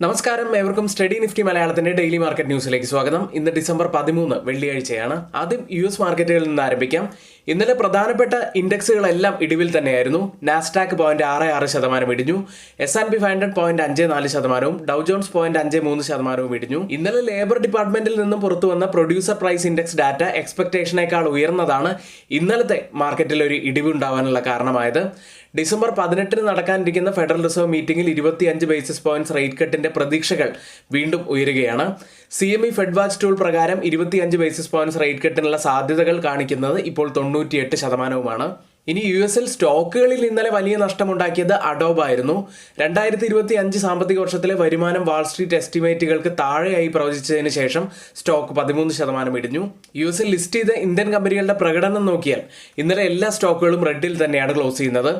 നമസ്കാരം, ഏവർക്കും study Nifty മലയാളത്തിന്റെ ഡെയിലി മാർക്കറ്റ് ന്യൂസിലേക്ക് സ്വാഗതം. ഇന്ന് ഡിസംബർ 13 വെള്ളിയാഴ്ചയാണ്. ആദ്യം US മാർക്കറ്റുകളിൽ നിന്ന് ആരംഭിക്കാം. ഇന്നലെ പ്രധാനപ്പെട്ട ഇൻഡെക്സുകളെല്ലാം ഇടിവിൽ തന്നെയായിരുന്നു. നാസ്ഡാക്ക് 0.66% ഇടിഞ്ഞു, S&P 500 0.54%, ഡൗ ജോൺസ് 0.53% ഇടിഞ്ഞു. ഇന്നലെ ലേബർ ഡിപ്പാർട്ട്മെന്റിൽ നിന്നും പുറത്തു വന്ന പ്രൊഡ്യൂസർ പ്രൈസ് ഇൻഡെക്സ് ഡാറ്റ എക്സ്പെക്ടേഷനേക്കാൾ ഉയർന്നതാണ് ഇന്നലത്തെ മാർക്കറ്റിൽ ഒരു ഇടിവുണ്ടാവാനുള്ള കാരണമായത്. ഡിസംബർ 18 നടക്കാനിരിക്കുന്ന ഫെഡറൽ റിസർവ് മീറ്റിംഗിൽ 25 ബേസിസ് പോയിന്റ്സ് റേറ്റ് കട്ടിന്റെ പ്രതീക്ഷകൾ വീണ്ടും ഉയരുകയാണ്. CME ഫെഡ് വാച്ച് ടൂൾ പ്രകാരം 25 ബേസിസ് പോയിന്റ്സ് റേറ്റ് കട്ടിനുള്ള സാധ്യതകൾ കാണിക്കുന്നത് ഇപ്പോൾ 98%. ഇനി US സ്റ്റോക്കുകളിൽ ഇന്നലെ വലിയ നഷ്ടമുണ്ടാക്കിയത് അഡോബ് ആയിരുന്നു. 2025 സാമ്പത്തിക വർഷത്തിലെ വരുമാനം വാൾസ്ട്രീറ്റ് എസ്റ്റിമേറ്റുകൾക്ക് താഴെയായി പ്രവചിച്ചതിന് ശേഷം സ്റ്റോക്ക് 13% ഇടിഞ്ഞു. US ലിസ്റ്റ് ചെയ്ത ഇന്ത്യൻ കമ്പനികളുടെ പ്രകടനം നോക്കിയാൽ ഇന്നലെ എല്ലാ സ്റ്റോക്കുകളും റെഡിൽ തന്നെയാണ് ക്ലോസ് ചെയ്യുന്നത്.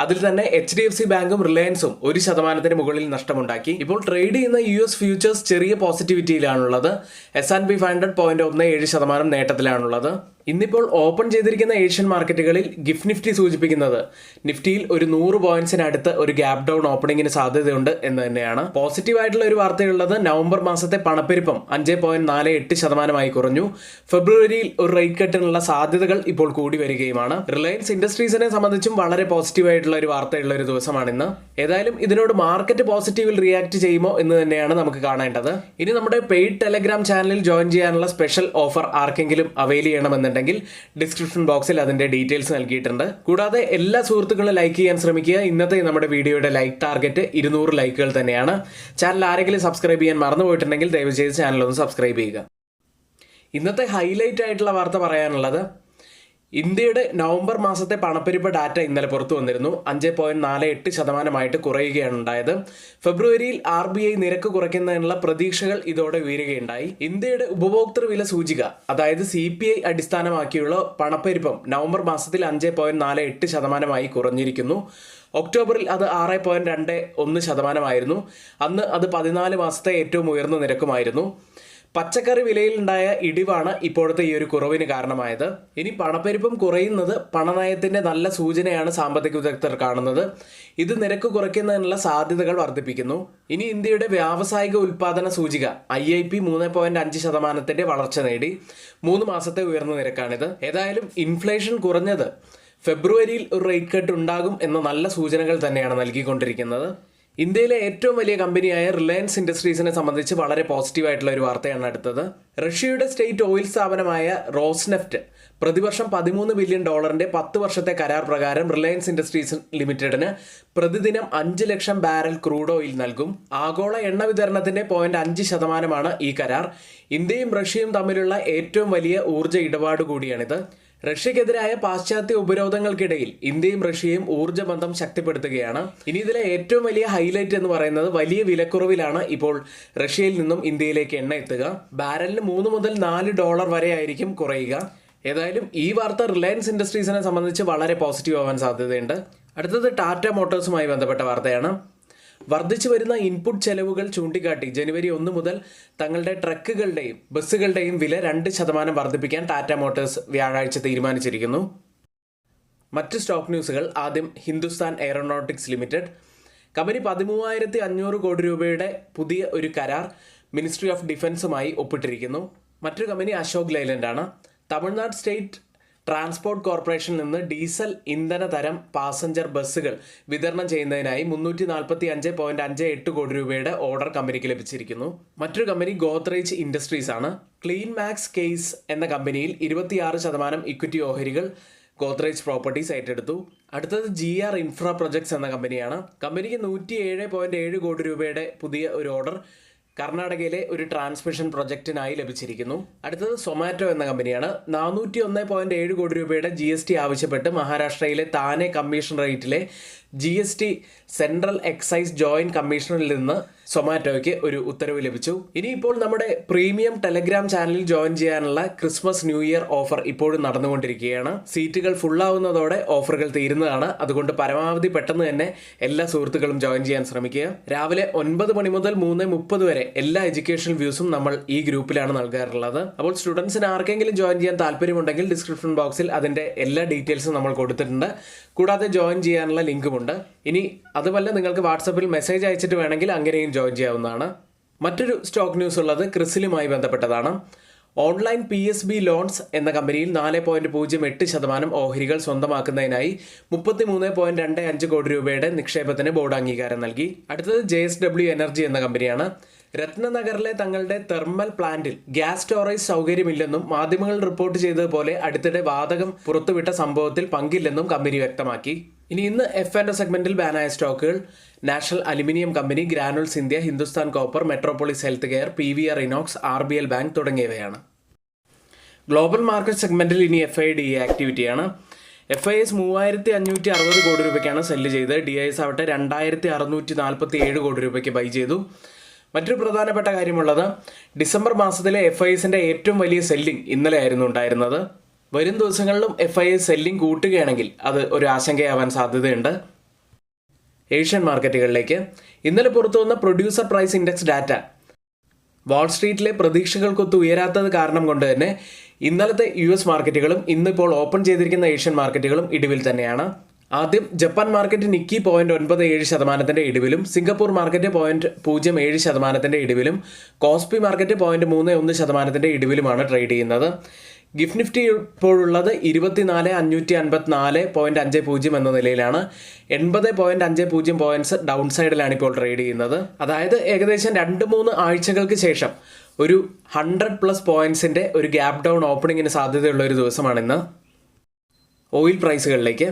അതിൽ തന്നെ HDFC ബാങ്കും റിലയൻസും 1% മുകളിൽ നഷ്ടമുണ്ടാക്കി. ഇപ്പോൾ ട്രേഡ് ചെയ്യുന്ന US ഫ്യൂച്ചേഴ്സ് ചെറിയ പോസിറ്റിവിറ്റിയിലാണുള്ളത്. S&P 500 0.17% നേട്ടത്തിലാണുള്ളത്. ഇന്നിപ്പോൾ ഓപ്പൺ ചെയ്തിരിക്കുന്ന ഏഷ്യൻ മാർക്കറ്റുകളിൽ ഗിഫ്റ്റ് നിഫ്റ്റി സൂചിപ്പിക്കുന്നത് നിഫ്റ്റിയിൽ ഒരു 100 പോയിന്റ്സിനടുത്ത് ഒരു ഗ്യാപ് ഡൗൺ ഓപ്പണിംഗിന് സാധ്യതയുണ്ട് എന്ന് തന്നെയാണ്. പോസിറ്റീവായിട്ടുള്ള ഒരു വാർത്തയുള്ളത് നവംബർ മാസത്തെ പണപ്പെരുപ്പം 5.48% കുറഞ്ഞു. ഫെബ്രുവരിയിൽ ഒരു റേറ്റ് കട്ടിനുള്ള സാധ്യതകൾ ഇപ്പോൾ കൂടി വരികയുമാണ്. റിലയൻസ് ഇൻഡസ്ട്രീസിനെ സംബന്ധിച്ചും വളരെ പോസിറ്റീവായിട്ടുള്ള ഒരു വാർത്തയുള്ള ഒരു ദിവസമാണിന്ന്. ഏതായാലും ഇതിനോട് മാർക്കറ്റ് പോസിറ്റീവിൽ റിയാക്ട് ചെയ്യുമോ എന്ന് തന്നെയാണ് നമുക്ക് കാണേണ്ടത്. ഇനി നമ്മുടെ പെയ്ഡ് ടെലഗ്രാം ചാനലിൽ ജോയിൻ ചെയ്യാനുള്ള സ്പെഷ്യൽ ഓഫർ ആർക്കെങ്കിലും അവൈൽ ചെയ്യണമെന്നുണ്ടെങ്കിൽ ഡിസ്ക്രിപ്ഷൻ ബോക്സിൽ അതിന്റെ ഡീറ്റെയിൽസ് നൽകിയിട്ടുണ്ട്. കൂടാതെ എല്ലാ സുഹൃത്തുക്കളും ലൈക്ക് ചെയ്യാൻ ശ്രമിക്കുക. ഇന്നത്തെ നമ്മുടെ വീഡിയോയുടെ ലൈക്ക് ടാർഗറ്റ് 200 ലൈക്കുകൾ തന്നെയാണ്. ചാനൽ ആരെങ്കിലും സബ്സ്ക്രൈബ് ചെയ്യാൻ മറന്നുപോയിട്ടുണ്ടെങ്കിൽ ദയവ് ചെയ്ത് ചാനൽ ഒന്ന് സബ്സ്ക്രൈബ് ചെയ്യുക. ഇന്നത്തെ ഹൈലൈറ്റ് ആയിട്ടുള്ള വാർത്ത പറയാനുള്ളത് ഇന്ത്യയുടെ നവംബർ മാസത്തെ പണപ്പെരുപ്പ ഡാറ്റ ഇന്നലെ പുറത്തു വന്നിരുന്നു. 5.48% കുറയുകയാണ് ഉണ്ടായത്. ഫെബ്രുവരിയിൽ RBI നിരക്ക് കുറയ്ക്കുന്നതിനുള്ള പ്രതീക്ഷകൾ ഇതോടെ ഉയരുകയുണ്ടായി. ഇന്ത്യയുടെ ഉപഭോക്തൃ വില സൂചിക, അതായത് CPI അടിസ്ഥാനമാക്കിയുള്ള പണപ്പെരുപ്പം നവംബർ മാസത്തിൽ 5.48% കുറഞ്ഞിരിക്കുന്നു. ഒക്ടോബറിൽ അത് 6.21% അന്ന് അത് 14 മാസത്തെ ഏറ്റവും ഉയർന്ന നിരക്കുമായിരുന്നു. പച്ചക്കറി വിലയിലുണ്ടായ ഇടിവാണ് ഇപ്പോഴത്തെ ഈ ഒരു കുറവിന് കാരണമായത്. ഇനി പണപ്പെരുപ്പം കുറയുന്നത് പണനയത്തിന്റെ നല്ല സൂചനയാണ് സാമ്പത്തിക വിദഗ്ധർ കാണുന്നത്. ഇത് നിരക്ക് കുറയ്ക്കുന്നതിനുള്ള സാധ്യതകൾ വർദ്ധിപ്പിക്കുന്നു. ഇനി ഇന്ത്യയുടെ വ്യാവസായിക ഉൽപാദന സൂചിക IIP 3.5% വളർച്ച നേടി. 3 മാസത്തെ ഉയർന്ന നിരക്കാണിത്. ഏതായാലും ഇൻഫ്ലേഷൻ കുറഞ്ഞത് ഫെബ്രുവരിയിൽ ഒരു റേറ്റ് കട്ട് ഉണ്ടാകും എന്ന നല്ല സൂചനകൾ തന്നെയാണ് നൽകിക്കൊണ്ടിരിക്കുന്നത്. ഇന്ത്യയിലെ ഏറ്റവും വലിയ കമ്പനിയായ റിലയൻസ് ഇൻഡസ്ട്രീസിനെ സംബന്ധിച്ച് വളരെ പോസിറ്റീവായിട്ടുള്ള ഒരു വാർത്തയാണ് അടുത്തത്. റഷ്യയുടെ സ്റ്റേറ്റ് ഓയിൽ സ്ഥാപനമായ റോസ്നെഫ്റ്റ് പ്രതിവർഷം $13 ബില്യൺ 10 വർഷത്തെ കരാർ പ്രകാരം റിലയൻസ് ഇൻഡസ്ട്രീസ് ലിമിറ്റഡിന് പ്രതിദിനം 5 ലക്ഷം ബാരൽ ക്രൂഡ് ഓയിൽ നൽകും. ആഗോള എണ്ണ വിതരണത്തിന്റെ 0.5% ഈ കരാർ. ഇന്ത്യയും റഷ്യയും തമ്മിലുള്ള ഏറ്റവും വലിയ ഊർജ്ജ ഇടപാട് കൂടിയാണിത്. റഷ്യക്കെതിരായ പാശ്ചാത്യ ഉപരോധങ്ങൾക്കിടയിൽ ഇന്ത്യയും റഷ്യയും ഊർജ്ജ ബന്ധം ശക്തിപ്പെടുത്തുകയാണ്. ഇനി ഇതിലെ ഏറ്റവും വലിയ ഹൈലൈറ്റ് എന്ന് പറയുന്നത് വലിയ വിലക്കുറവിലാണ് ഇപ്പോൾ റഷ്യയിൽ നിന്നും ഇന്ത്യയിലേക്ക് എണ്ണ എത്തുക. ബാരലിന് $3 മുതൽ $4 വരെ ആയിരിക്കും കുറയുക. ഏതായാലും ഈ വാർത്ത റിലയൻസ് ഇൻഡസ്ട്രീസിനെ സംബന്ധിച്ച് വളരെ പോസിറ്റീവ് ആവാൻ സാധ്യതയുണ്ട്. അടുത്തത് ടാറ്റ മോട്ടോഴ്സുമായി ബന്ധപ്പെട്ട വാർത്തയാണ്. വർദ്ധിച്ചു വരുന്ന ഇൻപുട്ട് ചെലവുകൾ ചൂണ്ടിക്കാട്ടി ജനുവരി 1 മുതൽ തങ്ങളുടെ ട്രക്കുകളുടെയും ബസ്സുകളുടെയും വില 2% വർദ്ധിപ്പിക്കാൻ ടാറ്റ മോട്ടോഴ്സ് വ്യാഴാഴ്ച തീരുമാനിച്ചിരിക്കുന്നു. മറ്റ് സ്റ്റോക്ക് ന്യൂസുകൾ. ആദ്യം ഹിന്ദുസ്ഥാൻ എയറോനോട്ടിക്സ് ലിമിറ്റഡ്. കമ്പനി 13,500 കോടി രൂപയുടെ പുതിയ ഒരു കരാർ മിനിസ്ട്രി ഓഫ് ഡിഫൻസുമായി ഒപ്പിട്ടിരിക്കുന്നു. മറ്റൊരു കമ്പനി അശോക് ലൈലൻഡ് ആണ്. തമിഴ്നാട് സ്റ്റേറ്റ് ട്രാൻസ്പോർട്ട് കോർപ്പറേഷനിൽ നിന്ന് ഡീസൽ ഇന്ധന തരം പാസഞ്ചർ ബസ്സുകൾ വിതരണം ചെയ്യുന്നതിനായി 345.58 കോടി രൂപയുടെ ഓർഡർ കമ്പനിക്ക് ലഭിച്ചിരിക്കുന്നു. മറ്റൊരു കമ്പനി ഗോദ്രേജ് ഇൻഡസ്ട്രീസ് ആണ്. ക്ലീൻ മാക്സ് കേസ് എന്ന കമ്പനിയിൽ 26% ഇക്വിറ്റി ഓഹരികൾ ഗോദ്രേജ് പ്രോപ്പർട്ടീസ് ഏറ്റെടുത്തു. അടുത്തത് GR ഇൻഫ്രാ പ്രൊജക്ട്സ് എന്ന കമ്പനിയാണ്. കമ്പനിക്ക് 107.7 കോടി രൂപയുടെ പുതിയ ഒരു ഓർഡർ കർണാടകയിലെ ഒരു ട്രാൻസ്മിഷൻ പ്രൊജക്ടിനായി ലഭിച്ചിരിക്കുന്നു. അടുത്തത് സൊമാറ്റോ എന്ന കമ്പനിയാണ്. 401.7 കോടി രൂപയുടെ GST ആവശ്യപ്പെട്ട് മഹാരാഷ്ട്രയിലെ താനെ കമ്മീഷൻ റേറ്റിലെ GST സെൻട്രൽ എക്സൈസ് ജോയിന്റ് കമ്മീഷണറിൽ നിന്ന് സൊമാറ്റോയ്ക്ക് ഒരു ഉത്തരവ് ലഭിച്ചു. ഇനിയിപ്പോൾ നമ്മുടെ പ്രീമിയം ടെലഗ്രാം ചാനലിൽ ജോയിൻ ചെയ്യാനുള്ള ക്രിസ്മസ് ന്യൂ ഇയർ ഓഫർ ഇപ്പോഴും നടന്നുകൊണ്ടിരിക്കുകയാണ്. സീറ്റുകൾ ഫുള്ളാവുന്നതോടെ ഓഫറുകൾ തീരുന്നതാണ്. അതുകൊണ്ട് പരമാവധി പെട്ടെന്ന് തന്നെ എല്ലാ സുഹൃത്തുക്കളും ജോയിൻ ചെയ്യാൻ ശ്രമിക്കുക. രാവിലെ 9 മണി മുതൽ 3:30 വരെ എല്ലാ എഡ്യൂക്കേഷണൽ വ്യൂസും നമ്മൾ ഈ ഗ്രൂപ്പിലാണ് നൽകാറുള്ളത്. അപ്പോൾ സ്റ്റുഡൻസിന് ആർക്കെങ്കിലും ജോയിൻ ചെയ്യാൻ താല്പര്യമുണ്ടെങ്കിൽ ഡിസ്ക്രിപ്ഷൻ ബോക്സിൽ അതിന്റെ എല്ലാ ഡീറ്റെയിൽസും നമ്മൾ കൊടുത്തിട്ടുണ്ട്. കൂടാതെ ജോയിൻ ചെയ്യാനുള്ള ലിങ്കുമുണ്ട്. ഇനി അതുമല്ല, നിങ്ങൾക്ക് വാട്സപ്പിൽ മെസ്സേജ് അയച്ചിട്ട് വേണമെങ്കിൽ അങ്ങനെയും ജോയിൻ ചെയ്യാവുന്നതാണ്. മറ്റൊരു സ്റ്റോക്ക് ന്യൂസ് ഉള്ളത് ക്രിസിലുമായി ബന്ധപ്പെട്ടതാണ്. ഓൺലൈൻ PSB ലോൺസ് എന്ന കമ്പനിയിൽ 4.08% ഓഹരികൾ സ്വന്തമാക്കുന്നതിനായി 33.25 കോടി രൂപയുടെ നിക്ഷേപത്തിന് ബോർഡ് അംഗീകാരം നൽകി. അടുത്തത് JSW എനർജി എന്ന കമ്പനിയാണ്. രത്നനഗറിലെ തങ്ങളുടെ തെർമൽ പ്ലാന്റിൽ ഗ്യാസ് സ്റ്റോറേജ് സൗകര്യമില്ലെന്നും മാധ്യമങ്ങൾ റിപ്പോർട്ട് ചെയ്തതുപോലെ അടുത്തിടെ വാതകം പുറത്തുവിട്ട സംഭവത്തിൽ പങ്കില്ലെന്നും കമ്പനി വ്യക്തമാക്കി. ഇന്ന് F&O സെഗ്മെന്റിൽ ബാനായ സ്റ്റോക്കുകൾ national aluminium company, granules India, Hindustan copper, metropolis health care, PVR Inox, RBL bank തുടങ്ങിയവയാണ്. ഗ്ലോബൽ മാർക്കറ്റ് സെഗ്മെന്റിൽ ഇനി FIDE ആക്ടിവിറ്റിയാണ്. FIS 3560 കോടി രൂപയ്ക്കാണ് സെല്ല് ചെയ്ത്. DIS ആവട്ടെ 2647 കോടി രൂപയ്ക്ക് ബൈ ചെയ്തു. മറ്റൊരു പ്രധാനപ്പെട്ട കാര്യമുള്ളത്, ഡിസംബർ മാസത്തിലെ FISന്റെ ഏറ്റവും വലിയ സെല്ലിംഗ് ഇന്നലെ ആയിരുന്നു ഉണ്ടായിരുന്നത്. വരും ദിവസങ്ങളിലും FIS സെല്ലിംഗ് കൂട്ടുകയാണെങ്കിൽ അത് ഒരു ആശങ്കയാവാൻ സാധ്യതയുണ്ട്. ഏഷ്യൻ മാർക്കറ്റുകളിലേക്ക് ഇന്നലെ പുറത്തുവന്ന പ്രൊഡ്യൂസർ പ്രൈസ് ഇൻഡെക്സ് ഡാറ്റ വാൾസ്ട്രീറ്റിലെ പ്രതീക്ഷകൾക്കൊത്ത് ഉയരാത്തത് കാരണം കൊണ്ട് തന്നെ ഇന്നലത്തെ US മാർക്കറ്റുകളും ഇന്നിപ്പോൾ ഓപ്പൺ ചെയ്തിരിക്കുന്ന ഏഷ്യൻ മാർക്കറ്റുകളും ഇടിവിൽ തന്നെയാണ്. ആദ്യം ജപ്പാൻ മാർക്കറ്റ് നിക്കി 0.97% ഇടിവിലും, സിംഗപ്പൂർ മാർക്കറ്റ് 0.07% ഇടിവിലും, കോസ്പി മാർക്കറ്റ് 0.31% ഇടിവിലുമാണ് ട്രേഡ് ചെയ്യുന്നത്. ഗിഫ്റ്റ് നിഫ്റ്റി ഇപ്പോഴുള്ളത് 24,554.50 എന്ന നിലയിലാണ്. 80.50 പോയിന്റ്സ് ഡൗൺ സൈഡിലാണ് ഇപ്പോൾ ട്രേഡ് ചെയ്യുന്നത്. അതായത് ഏകദേശം 2-3 ആഴ്ചകൾക്ക് ശേഷം ഒരു 100+ പോയിന്റ്സിന്റെ ഒരു ഗ്യാപ് ഡൗൺ ഓപ്പണിങ്ങിന് സാധ്യതയുള്ള ഒരു ദിവസമാണിന്ന്. ഓയിൽ പ്രൈസുകളിലേക്ക്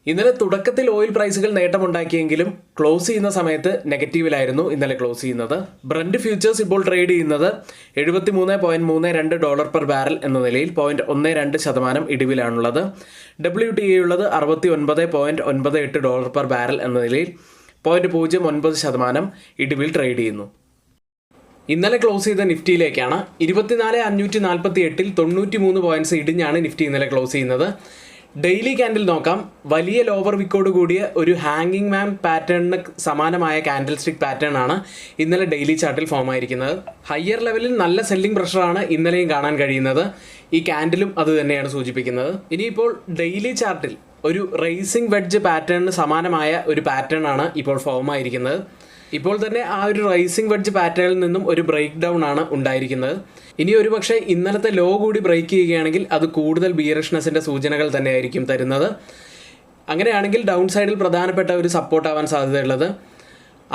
ഇന്നലെ തുടക്കത്തിൽ ഓയിൽ പ്രൈസുകൾ നേട്ടമുണ്ടാക്കിയെങ്കിലും ക്ലോസ് ചെയ്യുന്ന സമയത്ത് നെഗറ്റീവിലായിരുന്നു ഇന്നലെ ക്ലോസ് ചെയ്യുന്നത്. ബ്രന്റ് ഫ്യൂച്ചേഴ്സ് ഇപ്പോൾ ട്രേഡ് ചെയ്യുന്നത് $73.32 പെർ ബാരൽ എന്ന നിലയിൽ 0.12% ഇടിവിലാണുള്ളത്. WTI ഉള്ളത് $69.98 പെർ ബാരൽ എന്ന നിലയിൽ 0.09% ഇടിവിൽ ട്രേഡ് ചെയ്യുന്നു. ഇന്നലെ ക്ലോസ് ചെയ്ത നിഫ്റ്റിയിലേക്കാണ്. 24,548-ൽ 93 പോയിന്റ്സ് ഇടിഞ്ഞാണ് നിഫ്റ്റി ഇന്നലെ ക്ലോസ് ചെയ്യുന്നത്. ഡെയിലി ക്യാൻഡിൽ നോക്കാം. വലിയ ലോവർ വിക്കോട് കൂടിയ ഒരു ഹാങ്ങിങ് മാൻ പാറ്റേണിന് സമാനമായ കാൻഡിൽ സ്റ്റിക് പാറ്റേൺ ആണ് ഇന്നലെ ഡെയിലി ചാർട്ടിൽ ഫോം ആയിരിക്കുന്നത്. ഹയർ ലെവലിൽ നല്ല സെല്ലിംഗ് പ്രഷറാണ് ഇന്നലെയും കാണാൻ കഴിയുന്നത്. ഈ ക്യാൻഡിലും അത് തന്നെയാണ് സൂചിപ്പിക്കുന്നത്. ഇനിയിപ്പോൾ ഡെയിലി ചാർട്ടിൽ ഒരു റേസിംഗ് വെഡ്ജ് പാറ്റേണിന് സമാനമായ ഒരു പാറ്റേൺ ആണ് ഇപ്പോൾ ഫോം ആയിരിക്കുന്നത്. ഇപ്പോൾ തന്നെ ആ ഒരു റൈസിംഗ് വെഡ്ജ് പാറ്റേണിൽ നിന്നും ഒരു ബ്രേക്ക് ഡൗൺ ആണ് ഉണ്ടായിരിക്കുന്നത്. ഇനി ഒരുപക്ഷെ ഇന്നലത്തെ ലോ കൂടി ബ്രേക്ക് ചെയ്യുകയാണെങ്കിൽ അത് കൂടുതൽ ബിയറിഷ്നെസിന്റെ സൂചനകൾ തന്നെയായിരിക്കും തരുന്നത്. അങ്ങനെയാണെങ്കിൽ ഡൗൺ സൈഡിൽ പ്രധാനപ്പെട്ട ഒരു സപ്പോർട്ട് ആവാൻ സാധ്യതയുള്ളത്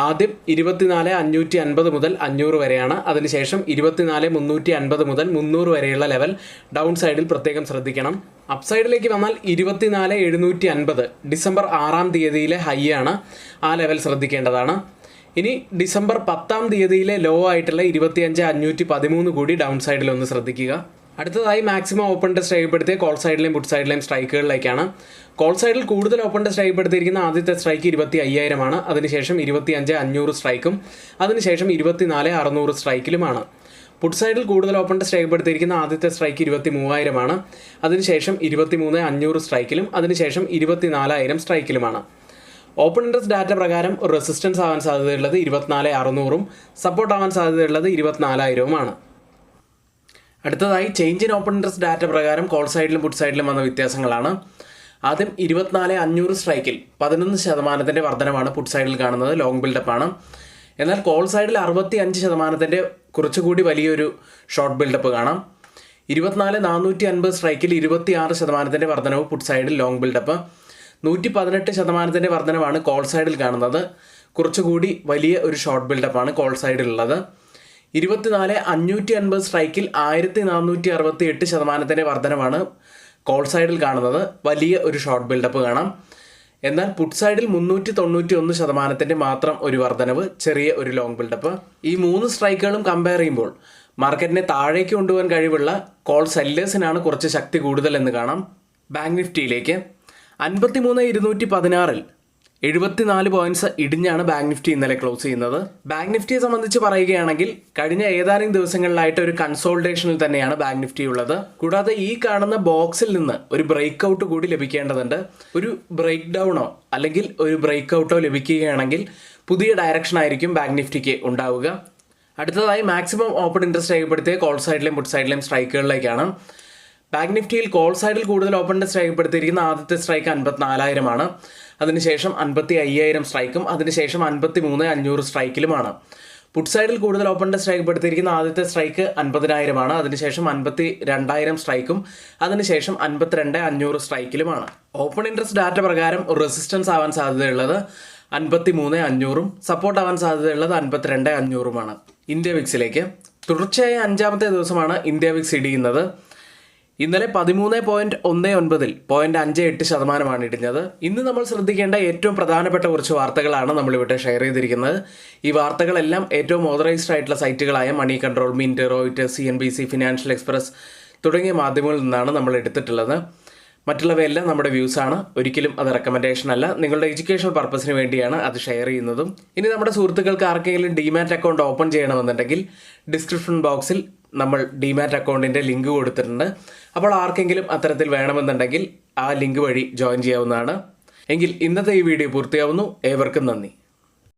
ആദ്യം 24,550 മുതൽ 500 വരെയാണ്. അതിനുശേഷം 24,350 മുതൽ 300 വരെയുള്ള ലെവൽ ഡൗൺ സൈഡിൽ പ്രത്യേകം ശ്രദ്ധിക്കണം. അപ്സൈഡിലേക്ക് വന്നാൽ 24,750 ഡിസംബർ 6-ാം തീയതിയിലെ ഹൈ ആണ്. ആ ലെവൽ ശ്രദ്ധിക്കേണ്ടതാണ്. ഇനി ഡിസംബർ 10-ാം തീയതിയിലെ ലോ ആയിട്ടുള്ള 25,513 കൂടി ഡൗൺ സൈഡിൽ ഒന്ന് ശ്രദ്ധിക്കുക. അടുത്തതായി മാക്സിമം ഓപ്പൺ ടെസ്റ്റ് രേഖപ്പെടുത്തിയ കോൾ സൈഡിലെയും പുട്ട് സൈഡിലെയും സ്ട്രൈക്കുകളിലേക്കാണ്. കോൾ സൈഡിൽ കൂടുതൽ ഓപ്പൺ ടെസ്റ്റ് രേഖപ്പെടുത്തിയിരിക്കുന്ന ആദ്യത്തെ സ്ട്രൈക്ക് 25,000 ആണ്. അതിനുശേഷം 25,500 സ്ട്രൈക്കും അതിനുശേഷം 24,600 സ്ട്രൈക്കിലുമാണ്. പുട്ട് സൈഡിൽ കൂടുതൽ ഓപ്പൺ ടെസ്റ്റ് രേഖപ്പെടുത്തിയിരിക്കുന്ന ആദ്യത്തെ സ്ട്രൈക്ക് 23,000 ആണ്. അതിനുശേഷം 23,500 സ്ട്രൈക്കിലും അതിനുശേഷം 24,000 സ്ട്രൈക്കിലുമാണ്. ഓപ്പൺ ഇൻട്രസ്റ്റ് ഡാറ്റ പ്രകാരം റെസിസ്റ്റൻസ് ആവാൻ സാധ്യതയുള്ളത് 24,600-ഉം സപ്പോർട്ട് ആവാൻ സാധ്യതയുള്ളത് 24,000-ഉമാണ്. അടുത്തതായി change in open interest data പ്രകാരം കോൾ സൈഡിലും പുട്ട് സൈഡിലും വന്ന വ്യത്യാസങ്ങളാണ്. ആദ്യം 24,500 സ്ട്രൈക്കിൽ 11% വർധനമാണ് പുട്ട് സൈഡിൽ കാണുന്നത്. ലോങ് ബിൽഡപ്പാണ്. എന്നാൽ കോൾ സൈഡിൽ 65% കുറച്ചുകൂടി വലിയൊരു ഷോർട്ട് ബിൽഡപ്പ് കാണാം. 24,450 സ്ട്രൈക്കിൽ 26% വർധനവ് പുട്ട് സൈഡിൽ ലോങ് ബിൽഡപ്പ്. 118% വർധനവാണ് കോൾ സൈഡിൽ കാണുന്നത്. കുറച്ചുകൂടി വലിയ ഒരു ഷോർട്ട് ബിൽഡപ്പാണ് കോൾ സൈഡിലുള്ളത്. 24,550 സ്ട്രൈക്കിൽ 1,468% വർധനവാണ് കോൾ സൈഡിൽ കാണുന്നത്. വലിയ ഒരു ഷോർട്ട് ബിൽഡപ്പ് കാണാം. എന്നാൽ പുട്ട് സൈഡിൽ 391% മാത്രം ഒരു വർധനവ്, ചെറിയ ഒരു ലോങ് ബിൽഡപ്പ്. ഈ 3 സ്ട്രൈക്കുകളും കമ്പയർ ചെയ്യുമ്പോൾ മാർക്കറ്റിനെ താഴേക്ക് കൊണ്ടുപോകാൻ കഴിവുള്ള കോൾ സെല്ലേഴ്സിനാണ് കുറച്ച് ശക്തി കൂടുതൽ എന്ന് കാണാം. ബാങ്ക് നിഫ്റ്റിയിലേക്ക് 53,216-ൽ 74 പോയിന്റ്സ് ഇടിഞ്ഞാണ് ബാങ്ക് നിഫ്റ്റി ഇന്നലെ ക്ലോസ് ചെയ്യുന്നത്. ബാങ്ക് നിഫ്റ്റിയെ സംബന്ധിച്ച് പറയുകയാണെങ്കിൽ കഴിഞ്ഞ ഏതാനും ദിവസങ്ങളിലായിട്ട് ഒരു കൺസോൾട്ടേഷനിൽ തന്നെയാണ് ബാങ്ക് നിഫ്റ്റി ഉള്ളത്. കൂടാതെ ഈ കാണുന്ന ബോക്സിൽ നിന്ന് ഒരു ബ്രേക്ക് ഔട്ട് കൂടി ലഭിക്കേണ്ടതുണ്ട്. ഒരു ബ്രേക്ക് ഡൗണോ അല്ലെങ്കിൽ ഒരു ബ്രേക്ക് ഔട്ടോ ലഭിക്കുകയാണെങ്കിൽ പുതിയ ഡയറക്ഷൻ ആയിരിക്കും ബാങ്ക് നിഫ്റ്റിക്ക് ഉണ്ടാവുക. അടുത്തതായി മാക്സിമം ഓപ്പൺ ഇൻട്രസ്റ്റ് രേഖപ്പെടുത്തിയ കോൾ സൈഡിലെയും പുട്ട് സൈഡിലെയും സ്ട്രൈക്കുകളിലേക്കാണ്. ബാങ്ക് നിഫ്റ്റിയിൽ കോൾ സൈഡിൽ കൂടുതൽ ഓപ്പൺ ഇൻട്രസ്റ്റ് രേഖപ്പെടുത്തിയിരിക്കുന്ന ആദ്യത്തെ സ്ട്രൈക്ക് 54,000 ആണ്. അതിനുശേഷം 55,000 സ്ട്രൈക്കും അതിനുശേഷം 53,500 സ്ട്രൈക്കിലുമാണ്. പുട്ട് സൈഡിൽ കൂടുതൽ ഓപ്പൺ ഇൻട്രസ്റ്റ് രേഖപ്പെടുത്തിയിരിക്കുന്ന ആദ്യത്തെ സ്ട്രൈക്ക് 50,000 ആണ്. അതിനുശേഷം 52,000 സ്ട്രൈക്കും അതിനുശേഷം 52,500 സ്ട്രൈക്കിലുമാണ്. ഓപ്പൺ ഇൻട്രസ്റ്റ് ഡാറ്റ പ്രകാരം റെസിസ്റ്റൻസ് ആവാൻ സാധ്യതയുള്ളത് 53,500ഉം സപ്പോർട്ട് ആവാൻ സാധ്യതയുള്ളത് 52,500ഉമാണ്. ഇന്ത്യ വിക്സിലേക്ക് തുടർച്ചയായ 5ാമത്തെ ദിവസമാണ് ഇന്ത്യ വിക്സ് ഇടിയുന്നത്. ഇന്നലെ 13.19 0.58% ഇടിഞ്ഞത്. ഇന്ന് നമ്മൾ ശ്രദ്ധിക്കേണ്ട ഏറ്റവും പ്രധാനപ്പെട്ട കുറച്ച് വാർത്തകളാണ് നമ്മളിവിടെ ഷെയർ ചെയ്തിരിക്കുന്നത്. ഈ വാർത്തകളെല്ലാം ഏറ്റവും ഓതറൈസ്ഡ് ആയിട്ടുള്ള സൈറ്റുകളായ money control, Mint, Reuters, CNBC, financial express തുടങ്ങിയ മാധ്യമങ്ങളിൽ നിന്നാണ് നമ്മൾ എടുത്തിട്ടുള്ളത്. മറ്റുള്ളവയെല്ലാം നമ്മുടെ വ്യൂസ് ആണ്, ഒരിക്കലും അത് റെക്കമെൻഡേഷൻ അല്ല. നിങ്ങളുടെ എഡ്യൂക്കേഷണൽ പർപ്പസിന് വേണ്ടിയാണ് അത് ഷെയർ ചെയ്യുന്നതും. ഇനി നമ്മുടെ സുഹൃത്തുക്കൾക്ക് ആർക്കെങ്കിലും ഡിമാറ്റ് അക്കൗണ്ട് ഓപ്പൺ ചെയ്യണമെന്നുണ്ടെങ്കിൽ ഡിസ്ക്രിപ്ഷൻ ബോക്സിൽ നമ്മൾ ഡിമാറ്റ് അക്കൗണ്ടിൻ്റെ ലിങ്ക് കൊടുത്തിട്ടുണ്ട്. അപ്പോൾ ആർക്കെങ്കിലും അത്തരത്തിൽ വേണമെന്നുണ്ടെങ്കിൽ ആ ലിങ്ക് വഴി ജോയിൻ ചെയ്യാവുന്നതാണ്. എങ്കിൽ ഇന്നത്തെ ഈ വീഡിയോ പൂർത്തിയാവുന്നു. ഏവർക്കും നന്ദി.